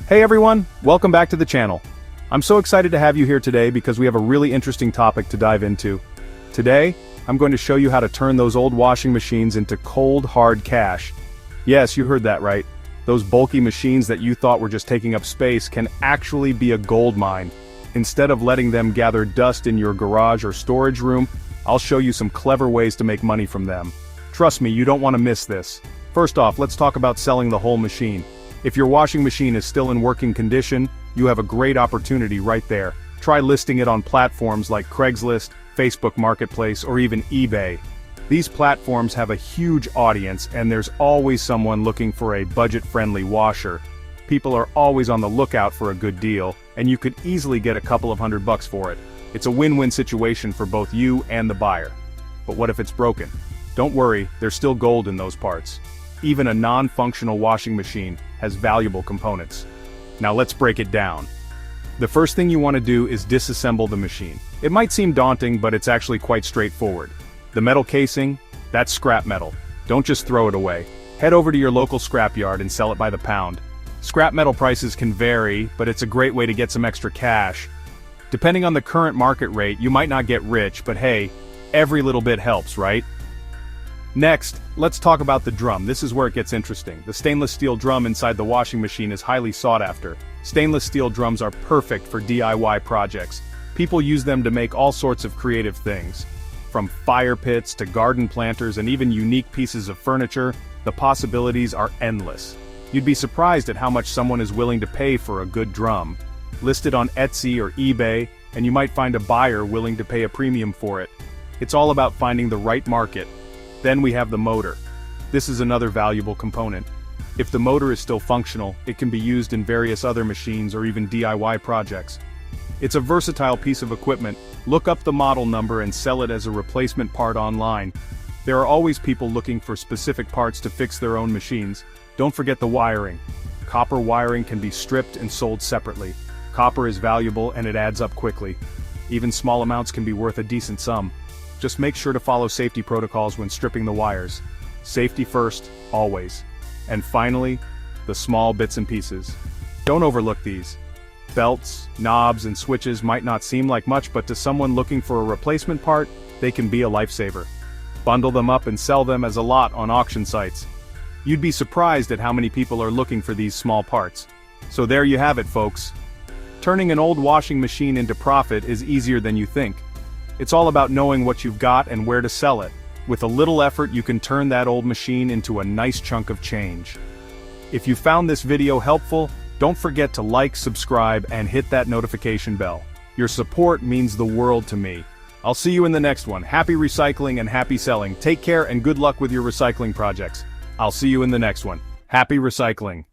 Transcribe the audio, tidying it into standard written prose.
Hey everyone, welcome back to the channel. I'm so excited to have you here today because we have a really interesting topic to dive into. Today, I'm going to show you how to turn those old washing machines into cold, hard cash. Yes, you heard that right. Those bulky machines that you thought were just taking up space can actually be a gold mine. Instead of letting them gather dust in your garage or storage room, I'll show you some clever ways to make money from them. Trust me, you don't want to miss this. First off, let's talk about selling the whole machine. If your washing machine is still in working condition, you have a great opportunity right there. Try listing it on platforms like Craigslist, Facebook Marketplace, or even eBay. These platforms have a huge audience and there's always someone looking for a budget-friendly washer. People are always on the lookout for a good deal, and you could easily get a couple of $100 for it. It's a win-win situation for both you and the buyer. But what if it's broken? Don't worry, there's still gold in those parts. Even a non-functional washing machine has valuable components. Now let's break it down. The first thing you want to do is disassemble the machine. It might seem daunting, but it's actually quite straightforward. The metal casing, that's scrap metal. Don't just throw it away. Head over to your local scrapyard and sell it by the pound. Scrap metal prices can vary, but it's a great way to get some extra cash. Depending on the current market rate, you might not get rich, but hey, every little bit helps, right? Next, let's talk about the drum. This is where it gets interesting. The stainless steel drum inside the washing machine is highly sought after. Stainless steel drums are perfect for DIY projects. People use them to make all sorts of creative things. From fire pits to garden planters and even unique pieces of furniture, the possibilities are endless. You'd be surprised at how much someone is willing to pay for a good drum. List it on Etsy or eBay, and you might find a buyer willing to pay a premium for it. It's all about finding the right market. Then we have the motor. This is another valuable component. If the motor is still functional, it can be used in various other machines or even DIY projects. It's a versatile piece of equipment. Look up the model number and sell it as a replacement part online. There are always people looking for specific parts to fix their own machines. Don't forget the wiring. Copper wiring can be stripped and sold separately. Copper is valuable and it adds up quickly. Even small amounts can be worth a decent sum. Just make sure to follow safety protocols when stripping the wires. Safety first, always. And finally, the small bits and pieces. Don't overlook these. Belts, knobs, and switches might not seem like much, but to someone looking for a replacement part, they can be a lifesaver. Bundle them up and sell them as a lot on auction sites. You'd be surprised at how many people are looking for these small parts. So there you have it, folks. Turning an old washing machine into profit is easier than you think. It's all about knowing what you've got and where to sell it. With a little effort, you can turn that old machine into a nice chunk of change. If you found this video helpful, don't forget to like, subscribe, and hit that notification bell. Your support means the world to me. I'll see you in the next one. Happy recycling and happy selling. Take care and good luck with your recycling projects. I'll see you in the next one. Happy recycling.